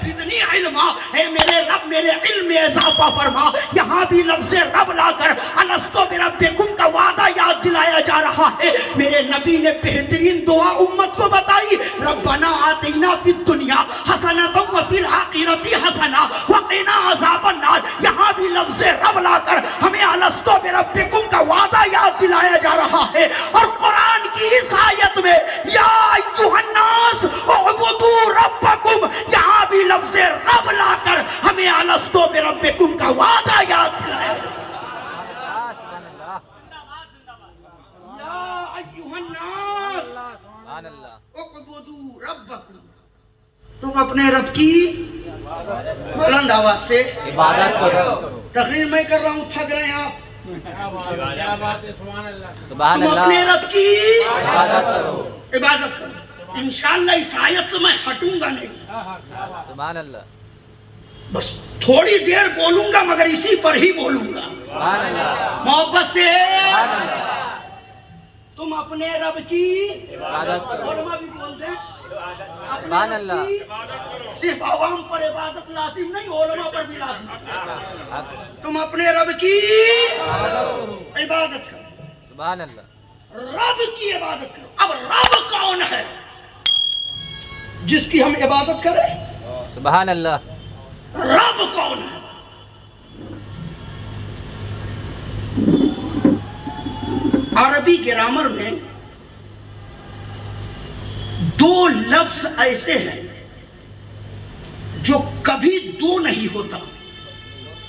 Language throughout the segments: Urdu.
زدنی علما، اے میرے رب میرے علم میں اضافہ فرما۔ یہاں بھی لفظ رب لا کر الستو بربکم کا وعدہ یاد دلایا جا رہا ہے۔ میرے نبی نے بہترین دعا امت کو بتائی، ربنا آتینا فی الدنیا حسنۃ وفی الآخرۃ حسنۃ وقنا عذاب النار۔ یہاں بھی لفظ رب لا کر ہمیں الستو بربکم کا وعدہ یاد دلایا جا رہا ہے۔ اور قرآن کی اس آیت میں یا ایھا الناس اعبدوا ربکم، یہاں بھی لفظ رب لا کر ہمیں الستو بربکم کا وعدہ یاد دلایا جا رہا ہے۔ یا ایھا الناس اعبدوا ربکم، تم اپنے رب کی بلند آواز سے عبادت کرو۔ تقریر میں کر رہا ہوں، تھک رہے ہیں آپ، سبحان تم اپنے اللہ، رب کی عبادت کرو۔ عبادت کرو۔ انشاءاللہ اس آیت سے میں ہٹوں گا نہیں، سبحان اللہ، بس تھوڑی دیر بولوں گا مگر اسی پر ہی بولوں گا سبحان اللہ، محبت سے۔ تم اپنے رب کی عبادت کرو۔ علماء بھی بول دیں اپنے سبحان رب اللہ۔ کی، صرف عوام پر عبادت لازم نہیں، علماء پر بھی لازم۔ تم اپنے رب کی عبادت کرو، سبحان اللہ، رب کی عبادت کرو۔ اب رب کون ہے جس کی ہم عبادت کریں؟ سبحان اللہ، رب کون ہے؟ عربی گرامر میں دو لفظ ایسے ہیں جو کبھی دو نہیں ہوتا۔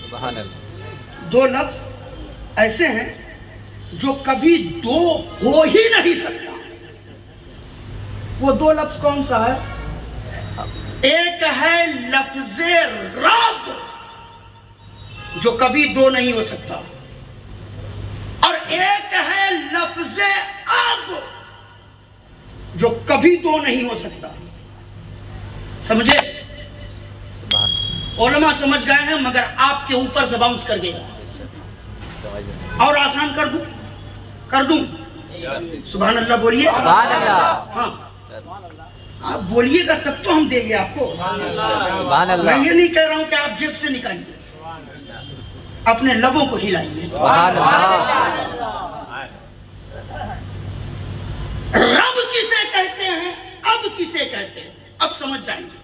سبحان اللہ، دو لفظ ایسے ہیں جو کبھی دو ہو ہی نہیں سکتا۔ وہ دو لفظ کون سا ہے؟ ایک ہے لفظ رب جو کبھی دو نہیں ہو سکتا، اور ایک ہے لفظ اب جو کبھی دو نہیں ہو سکتا۔ سمجھے؟ سبحان اللہ، علماء سمجھ گئے ہیں مگر آپ کے اوپر سے باؤنس کر گئے۔ اور آسان کر دوں سبحان اللہ بولیے، سبحان اللہ، ہاں آپ بولیے گا تب تو ہم دیں گے آپ کو۔ سبحان میں اللہ، یہ نہیں کہہ رہا ہوں کہ آپ جیب سے نکالیں، اپنے لبوں کو ہلائیے۔ سبحان اللہ، رب کسے کہتے ہیں، اب کسے کہتے ہیں، اب سمجھ جائیں گے۔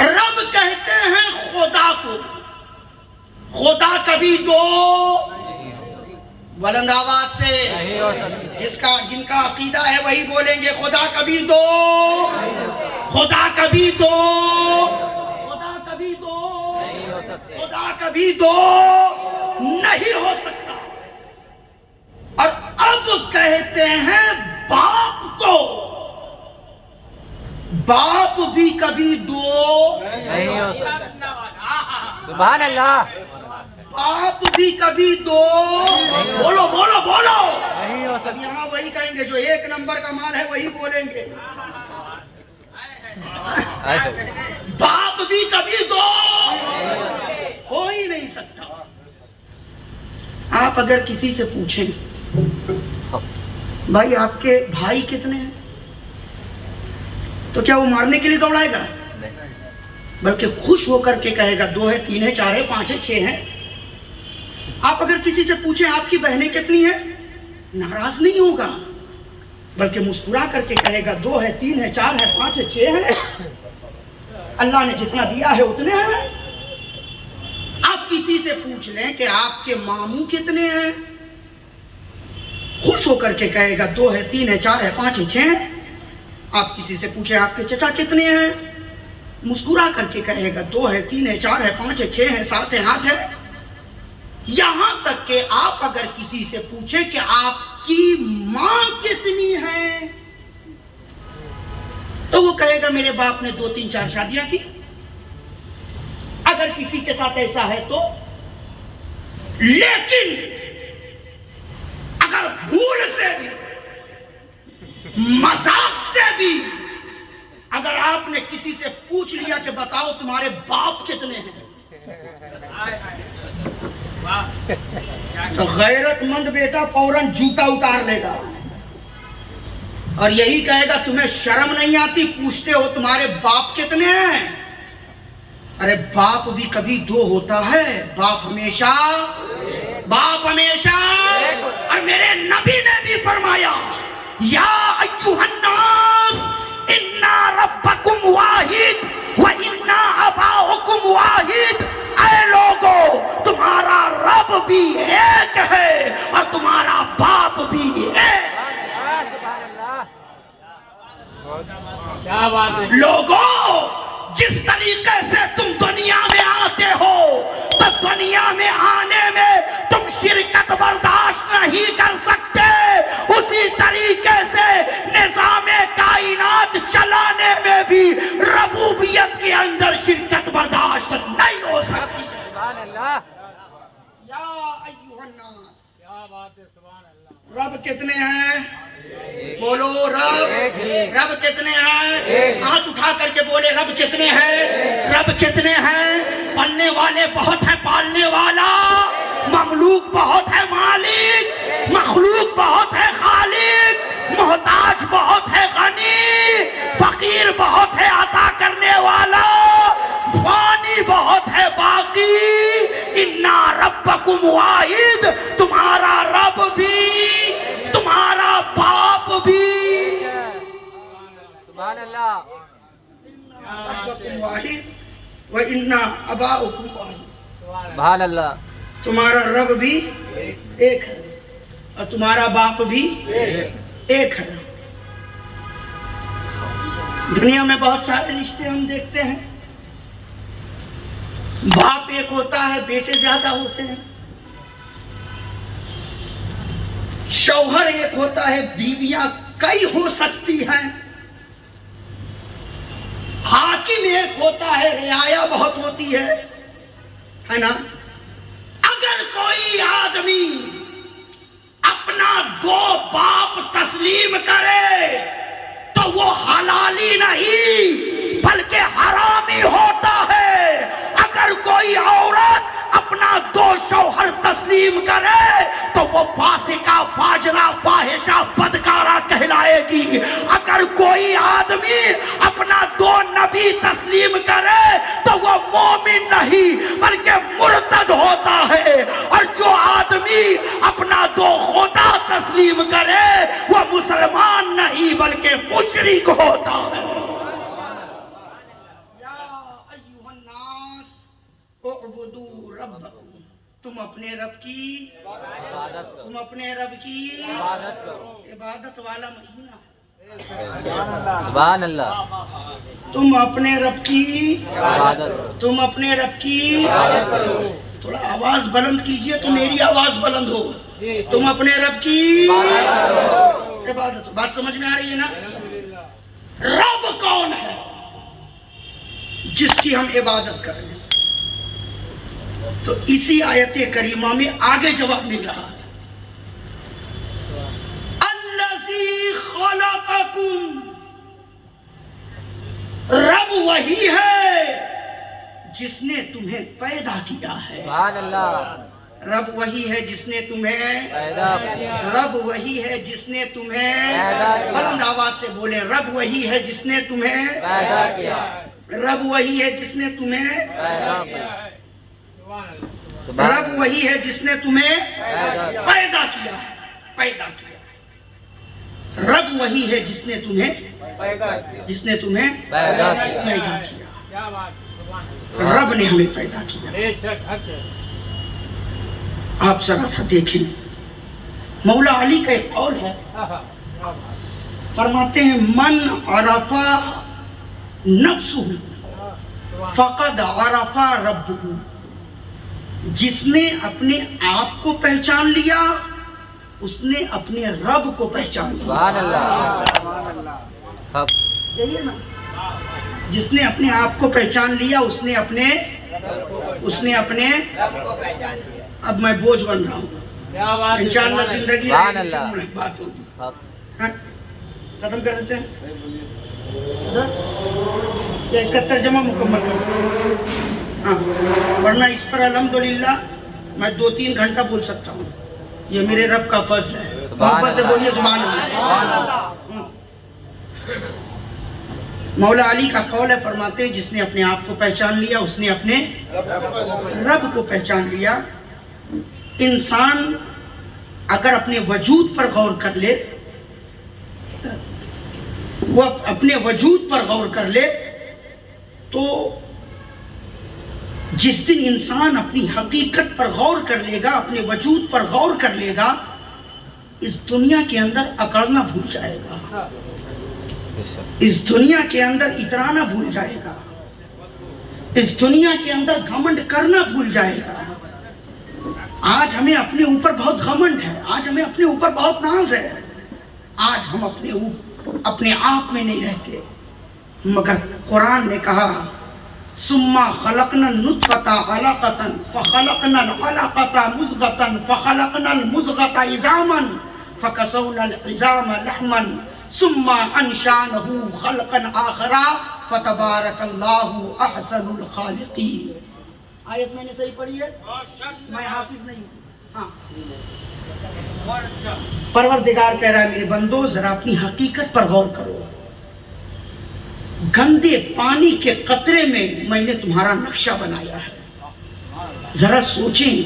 رب کہتے ہیں خدا کو۔ خدا کبھی دو، بلند آواز سے نہیں ہو سکتا، جن کا عقیدہ ہے وہی بولیں گے، خدا کبھی دو، خدا کبھی دو، خدا کبھی دو، نہیں ہو سکتے، خدا کبھی دو نہیں ہو سکتا۔ اور اب کہتے ہیں باپ کو، باپ بھی کبھی دو نہیں ہو سکتا، سبحان اللہ، باپ بھی کبھی دو، بولو بولو بولو، نہیں ہو اب یہاں وہی کہیں گے جو ایک نمبر کا مال ہے وہی بولیں گے، سکتا، باپ بھی کبھی دو ہو ہی نہیں سکتا۔ آپ اگر کسی سے پوچھیں بھائی آپ کے بھائی کتنے ہیں تو کیا وہ مارنے کے لیے دوڑائے گا؟ بلکہ خوش ہو کر کے کہے گا 2 ہے 3 ہے 4 ہے 5 ہے 6 ہے۔ آپ اگر کسی سے پوچھیں آپ کی بہنیں کتنی ہیں، ناراض نہیں ہوگا بلکہ مسکرا کر کے کہے گا 2 ہے 3 ہے 4 ہے 5 ہے 6 ہے، اللہ نے جتنا دیا ہے اتنے ہیں۔ آپ کسی سے پوچھ لیں کہ آپ کے ماموں کتنے ہیں، خوش ہو کر کے کہے گا 2 ہے 3 ہے 4 ہے 5 ہے 6 ہے۔ آپ کسی سے پوچھیں آپ کے چچا کتنے ہیں، مسکرا کر کے کہے گا 2 ہے 3 ہے 4 ہے 5 ہے 6 ہے 7 ہے 8 ہے۔ یہاں تک کہ آپ اگر کسی سے پوچھیں کہ آپ کی ماں کتنی ہے تو وہ کہے گا میرے باپ نے 2 3 4 شادیاں کی۔ اگر کسی کے ساتھ ایسا ہے تو، لیکن اگر بھول سے بھی مذاق سے بھی اگر آپ نے کسی سے پوچھ لیا کہ بتاؤ تمہارے باپ کتنے ہیں تو غیرت مند بیٹا فوراً جوتا اتار لے گا، اور یہی کہے گا تمہیں شرم نہیں آتی؟ پوچھتے ہو تمہارے باپ کتنے ہیں؟ ارے باپ بھی کبھی دو ہوتا ہے، باپ ہمیشہ اور میرے نبی نے بھی فرمایا یا ایھا الناس انا ربکم واحد وَإِنَّا أَبَاؤُكُمْ وَاحِدٌ، اے لوگو تمہارا رب بھی ایک ہے اور تمہارا باپ بھی ایک ہے۔ لوگو جس طریقے سے تم دنیا میں آتے ہو تو دنیا میں آنے میں تم شرکت برداشت نہیں کر سکتے، اسی طریقے سے نظام کائنات چلانے میں بھی ربوبیت کے اندر شرکت برداشت نہیں ہو سکتی۔ سبحان اللہ، یا ایھا الناس، کیا بات ہے، سبحان اللہ۔ رب کتنے ہیں؟ بولو رب کتنے ہیں؟ ہاتھ اٹھا کر کے بولے رب کتنے ہیں؟ رب کتنے ہیں؟ پالنے والے بہت ہیں، پالنے والا، مملوک بہت ہے، مالک، مخلوق بہت ہے، خالق، محتاج بہت ہے، غنی، فقیر بہت ہے، عطا کرنے والا، فانی بہت ہے، باقی۔ اِنَّا رَبَّكُمْ وَاحِدٌ، تمہارا رب بھی تمہارا باپ بھی۔ سبحان اللہ، ربکم واحد وَإِنَّا أَبَاؤُكُمْ وَاحِدٌ، سبحان اللہ، تمہارا رب بھی ایک ہے اور تمہارا باپ بھی ایک ہے۔ دنیا میں بہت سارے رشتے ہم دیکھتے ہیں، باپ ایک ہوتا ہے، بیٹے زیادہ ہوتے ہیں، شوہر ایک ہوتا ہے، بیویاں کئی ہو سکتی ہیں، حاکم ایک ہوتا ہے، رعایا بہت ہوتی ہے نا؟ اگر کوئی آدمی اپنا دو باپ تسلیم کرے تو وہ حلالی نہیں بلکہ حرامی ہوتا ہے۔ اگر کوئی عورت اپنا دو شوہر تسلیم کرے تو وہ فاسقہ، فاجرہ، فاحشہ، بدکارہ کہلائے گی۔ اگر کوئی آدمی اپنا دو نبی تسلیم کرے تو وہ مومن نہیں بلکہ مرتد ہوتا ہے، اور جو آدمی اپنا دو خدا تسلیم کرے وہ مسلمان نہیں بلکہ مشرک ہوتا ہے۔ یا ایھا الناس اعبدوا ربکم، تم اپنے رب کی عبادت کرو، تم اپنے رب کی عبادت کرو، عبادت والا مہینہ ہے۔ سبحان اللہ، تم اپنے رب کی عبادت کرو، تم اپنے رب کی تھوڑا آواز بلند کیجئے تو میری آواز بلند ہو۔ تم اپنے رب کی عبادت، بات سمجھ میں آ رہی ہے نا؟ رب کون ہے جس کی ہم عبادت کریں؟ تو اسی آیت کریمہ میں آگے جواب مل رہا ہے، الذی خلقکم، رب وہی ہے جس نے تمہیں پیدا کیا ہے۔ سبحان اللہ، رب وہی ہے جس نے تمہیں پیدا کیا، رب وہی ہے جس نے تمہیں پیدا کیا، بلند آواز سے بولے رب وہی ہے جس نے تمہیں پیدا کیا، رب وہی ہے جس نے تمہیں پیدا کیا، رب وہی ہے جس نے تمہیں پیدا پیدا کیا پیدا کیا۔ رب وہی ہے جس نے تمہیں پیدا کیا، پیدا کیا۔ رب نے ہمیں پیدا کیا۔ آپ ذرا سا دیکھیں، مولا علی کا ایک قول ہے، فرماتے ہیں من عرف نفسہ فقد عرف ربہ، جس نے اپنے آپ کو پہچان لیا اس نے اپنے رب کو پہچان لیا۔ سبحان اللہ، حق، یہی ہے نا، جس نے اپنے آپ کو پہچان لیا اس نے اپنے اب میں بوجھ بن رہا ہوں، انشاءاللہ زندگی سبحان اللہ، بات ہوگی۔ حق، ہاں، ختم کر دیتے ہیں یا اس کا ترجمہ مکمل کر، ہاں، ورنہ اس پر الحمدللہ میں 2-3 گھنٹہ بول سکتا ہوں، یہ میرے رب کا فضل ہے۔ محبت سے بولیے سبحان اللہ۔ مولا علی کا قول ہے، فرماتے ہیں جس نے اپنے آپ کو پہچان لیا اس نے اپنے رب کو پہچان لیا۔ انسان اگر اپنے وجود پر غور کر لے، وہ اپنے وجود پر غور کر لے تو جس دن انسان اپنی حقیقت پر غور کر لے گا، اپنے وجود پر غور کر لے گا، اس دنیا کے اندر اکڑنا بھول جائے گا، اس دنیا کے اندر اترانا بھول جائے گا، اس دنیا کے اندر گھمنڈ کرنا بھول جائے گا۔ آج ہمیں اپنے اوپر بہت گھمنڈ ہے، آج ہمیں اپنے اوپر بہت ناز ہے، آج ہم اپنے آپ میں نہیں رہتے، مگر قرآن نے کہا ثم خلقنا النطفة علقة فخلقنا العلقة مضغة فخلقنا المضغة عظاما فكسونا العظام لحما ثم انشأناه خلقا آخر فتبارك الله احسن الخالقین۔ آیت میں نے صحیح پڑھی ہے؟ میں حافظ نہیں ہوں۔ ہاں، پروردگار کہہ رہا ہے میرے بندو ذرا اپنی حقیقت پر غور کرو، گندے پانی کے قطرے میں نے تمہارا نقشہ بنایا ہے۔ ذرا سوچیں،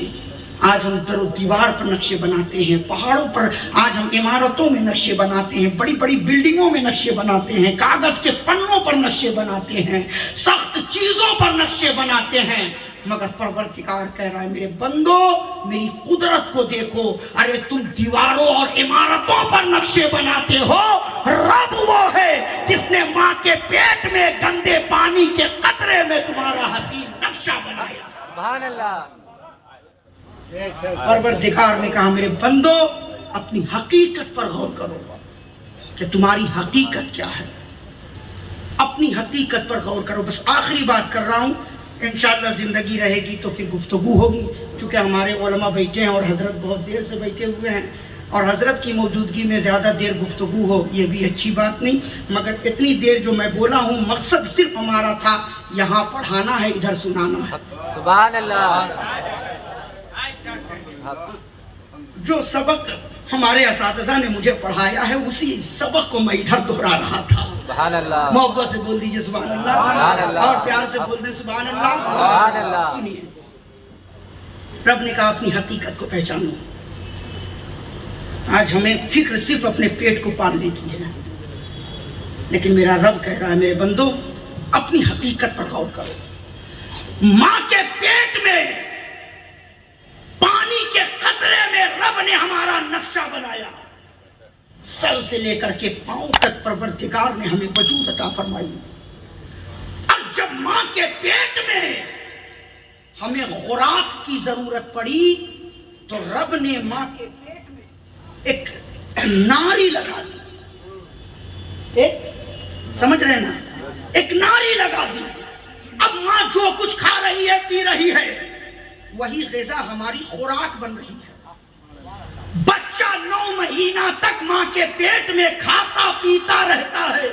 آج ہم در و دیوار پر نقشے بناتے ہیں، پہاڑوں پر، آج ہم عمارتوں میں نقشے بناتے ہیں، بڑی بڑی بلڈنگوں میں نقشے بناتے ہیں، کاغذ کے پنوں پر نقشے بناتے ہیں، سخت چیزوں پر نقشے بناتے ہیں، مگر پروردگار کہہ رہا ہے میرے بندو میری قدرت کو دیکھو۔ ارے تم دیواروں اور عمارتوں پر نقشے بناتے ہو، رب وہ ہے جس نے ماں کے پیٹ میں گندے پانی کے قطرے میں تمہارا حسین نقشہ بنایا۔ سبحان اللہ۔ پروردگار نے کہا میرے بندو اپنی حقیقت پر غور کرو کہ تمہاری حقیقت کیا ہے، اپنی حقیقت پر غور کرو۔ بس آخری بات کر رہا ہوں، انشاءاللہ زندگی رہے گی تو پھر گفتگو ہوگی، چونکہ ہمارے علماء بیٹھے ہیں اور حضرت بہت دیر سے بیٹھے ہوئے ہیں، اور حضرت کی موجودگی میں زیادہ دیر گفتگو ہو یہ بھی اچھی بات نہیں، مگر اتنی دیر جو میں بولا ہوں مقصد صرف ہمارا تھا یہاں پڑھانا ہے، ادھر سنانا ہے۔ سبحان اللہ۔ جو سبق ہمارے اساتذہ نے مجھے پڑھایا ہے اسی سبق کو میں ادھر دہرا رہا تھا۔ سبحان اللہ۔ محبت سے بول دیجئے سبحان سبحان اللہ، اللہ۔ اور پیار سے بول دیں سبحان اللہ۔ سبحان اللہ۔ سنیے، رب نے کہا اپنی حقیقت کو پہچانو۔ آج ہمیں فکر صرف اپنے پیٹ کو پالنے کی ہے، لیکن میرا رب کہہ رہا ہے میرے بندو اپنی حقیقت پر غور کرو۔ ماں کے پیٹ میں پانی کے قطرے میں رب نے ہمارا نقشہ بنایا، سر سے لے کر کے پاؤں تک پروردگار نے ہمیں وجود عطا فرمائی۔ اب جب ماں کے پیٹ میں ہمیں خوراک کی ضرورت پڑی تو رب نے ماں کے پیٹ میں ایک ناری لگا دی، سمجھ رہے نا، ایک ناری لگا دی۔ اب ماں جو کچھ کھا رہی ہے پی رہی ہے وہی غذا ہماری خوراک بن رہی ہے۔ بچہ 9 مہینہ تک ماں کے پیٹ میں کھاتا پیتا رہتا ہے،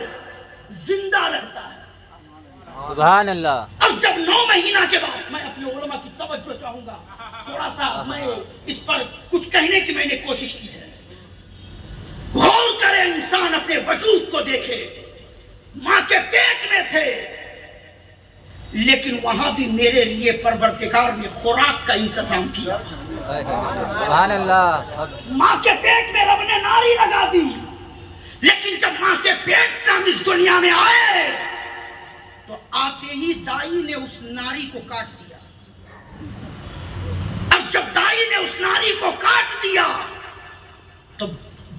زندہ رہتا ہے۔ سبحان اللہ۔ اب جب 9 مہینہ کے بعد میں اپنے علماء کی توجہ چاہوں گا، تھوڑا سا میں اس پر کچھ کہنے کی میں نے کوشش کی ہے۔ غور کرے انسان اپنے وجود کو دیکھے، ماں کے پیٹ میں تھے لیکن وہاں بھی میرے لیے پروردگار نے خوراک کا انتظام کیا۔ سبحان اللہ۔ ماں کے پیٹ میں رب نے ناری لگا دی، لیکن جب ماں کے پیٹ سے ہم اس دنیا میں آئے تو آتے ہی دائی نے اس ناری کو کاٹ دیا۔ اب جب دائی نے اس ناری کو کاٹ دیا تو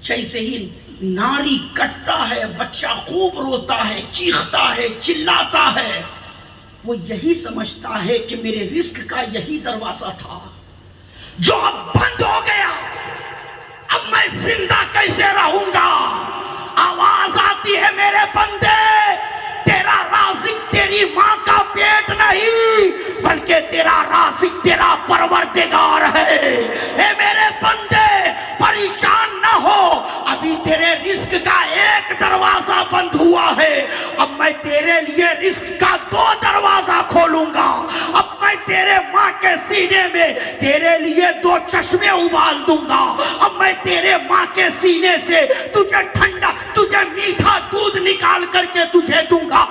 جیسے ہی ناری کٹتا ہے بچہ خوب روتا ہے، چیختا ہے، چلاتا ہے، وہ یہی سمجھتا ہے کہ میرے رزق کا یہی دروازہ تھا جو اب بند ہو گیا، اب میں زندہ کیسے رہوں گا؟ آواز آتی ہے میرے بندے، تیرا رازق تیری ماں کا پیٹ نہیں بلکہ تیرا رازق تیرا پروردگار ہے۔ اے میرے بندے پریشان نہ ہو، ابھی تیرے رزق کا ایک دروازہ بند ہوا ہے، اب میں تیرے لیے رزق کا 2 دروازہ کھولوں گا۔ اب میں تیرے ماں کے سینے میں تیرے لیے 2 چشمے ابال دوں گا۔ اب میں تیرے ماں کے سینے سے تجھے ٹھنڈا، تجھے میٹھا دودھ نکال کر کے تجھے دوں گا۔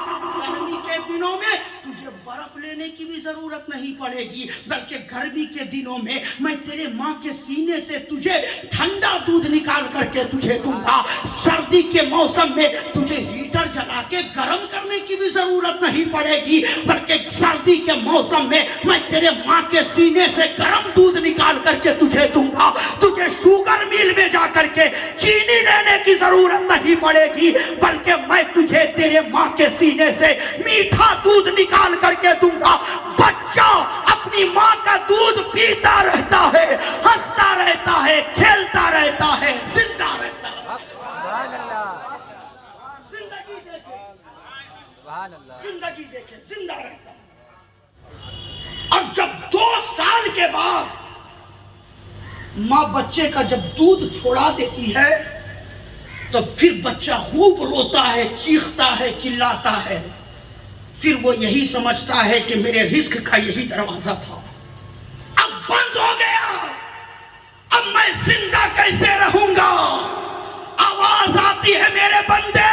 برف لینے کی بھی ضرورت نہیں پڑے گی، بلکہ گرمی کے دنوں میں میں تیرے ماں کے سینے سے تجھے ٹھنڈا دودھ نکال کر کے تجھے دوں گا۔ سردی کے موسم میں تجھے ہیٹر جلا کے گرم کرنے کی بھی ضرورت نہیں پڑے گی، بلکہ سردی کے موسم میں میں تیرے ماں کے سینے سے گرم دودھ نکال کر کے تجھے دوں گا۔ تجھے شوگر میل میں جا کر کے چینی لینے کی ضرورت نہیں پڑے گی، بلکہ میں تجھے تیرے ماں کے سینے سے میٹھا دودھ نکال کر کے دوں گا۔ بچہ اپنی ماں کا دودھ پیتا رہتا ہے، ہنستا رہتا ہے، کھیلتا رہتا ہے، زندہ رہتا ہے۔ سبحان اللہ، زندگی دیکھے، سبحان اللہ، زندگی دیکھے، زندہ رہتا ہے۔ اور جب 2 سال کے بعد ماں بچے کا جب دودھ چھوڑا دیتی ہے تو پھر بچہ خوب روتا ہے، چیختا ہے، چلاتا ہے۔ پھر وہ یہی سمجھتا ہے کہ میرے رزق کا یہی دروازہ تھا، اب بند ہو گیا، اب میں زندہ کیسے رہوں گا؟ آواز آتی ہے میرے بندے،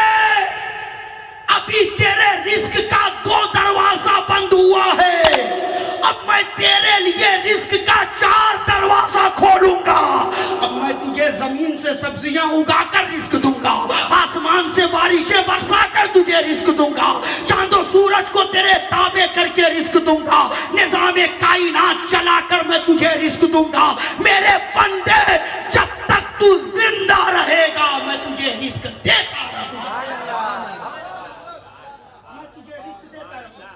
ابھی تیرے رزق کا 2 دروازہ بند ہوا ہے، اب میں تیرے لیے رزق کا 4 دروازہ کھولوں گا۔ اب میں تجھے زمین سے سبزیاں اگا کر رزق دوں گا، آسمان سے بارشیں برسا کر تجھے رزق دوں گا، چاند و سورج کو تیرے تابع کر کے رزق دوں گا، نظام کائنات چلا کر میں تجھے رزق دوں گا۔ میرے بندے، جب تک تو زندہ رہے گا میں تجھے رزق دیتا رہوں گا، میں تجھے رزق دیتا رہوں گا،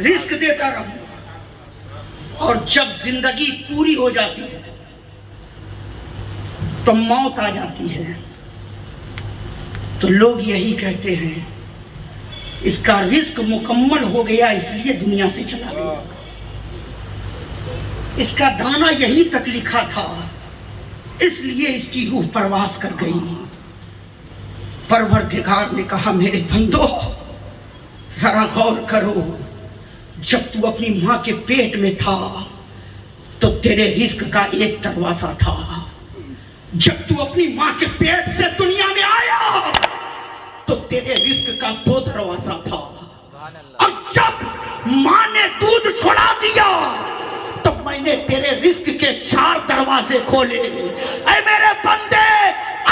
رزق دیتا رہوں گا۔ اور جب زندگی پوری ہو جاتی ہے تو موت آ جاتی ہے، تو لوگ یہی کہتے ہیں اس کا رزق مکمل ہو گیا اس لیے دنیا سے چلا گیا، اس کا دانہ یہی تک لکھا تھا اس لیے اس کی روح پرواز کر گئی۔ پروردگار نے کہا میرے بندو ذرا غور کرو، جب تو اپنی ماں کے پیٹ میں تھا تو تیرے رزق کا 1 دروازہ تھا، جب تو اپنی ماں کے پیٹ سے دنیا میں آیا تو تیرے رزق کا 2 دروازہ تھا، اور جب ماں نے دودھ چھڑا دیا تو میں نے تیرے رزق کے 4 دروازے کھولے۔ اے میرے بندے،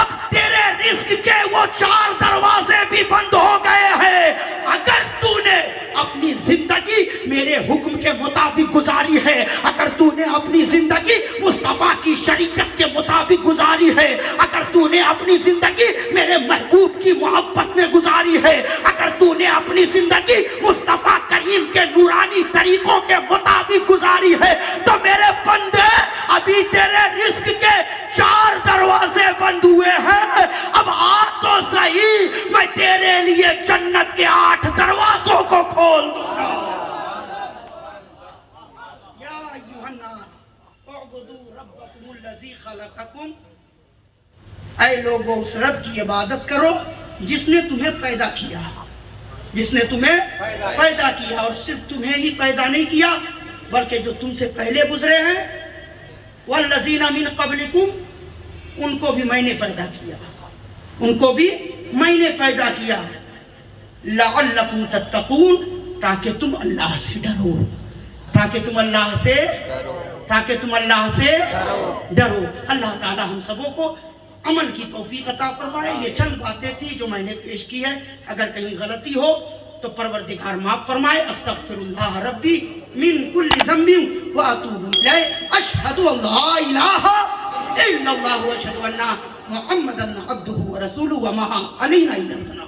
اب تیرے رزق کے وہ 4 دروازے بھی بند ہو گئے ہیں۔ اگر تو نے اپنی زندگی میرے حکم کے مطابق گزاری ہے، اگر تو نے اپنی زندگی مصطفیٰ کی شریعت کے مطابق گزاری ہے، اگر تو نے اپنی زندگی میرے محبوب کی محبت میں گزاری ہے، اگر تو نے اپنی زندگی مصطفیٰ کریم کے نورانی طریقوں کے مطابق گزاری ہے، تو میرے بندے ابھی تیرے رزق کے 4 دروازے بند ہوئے ہیں، اب آ تو صحیح، میں تیرے لیے جنت کے 8 دروازوں کو کھول دوں گا۔ یا ایھا الناس اعبدوا ربکم الذی خلقکم، اے لوگوں اس رب کی عبادت کرو جس نے تمہیں پیدا کیا، جس نے تمہیں پیدا کیا، اور صرف تمہیں ہی پیدا نہیں کیا بلکہ جو تم سے پہلے گزرے ہیں، والذین من قبلکم، ان کو بھی میں نے پیدا کیا، ان کو بھی میں نے پیدا کیا، لعلکم تتقون، تاکہ تم اللہ سے ڈرو، تاکہ تم اللہ سے ڈرو۔ اللہ تعالی ہم سبوں کو عمل کی توفیق عطا فرمائے۔ یہ چند باتیں تھی جو میں نے پیش کی ہے، اگر کہیں غلطی ہو تو پروردگار معاف فرمائے۔ استغفر اللہ ربی من کل ذنب واتوب الیہ، اشہد ان لا الہ الا اللہ واشہد ان محمدا عبدہ ورسولہ وما علینا الا البلاغ۔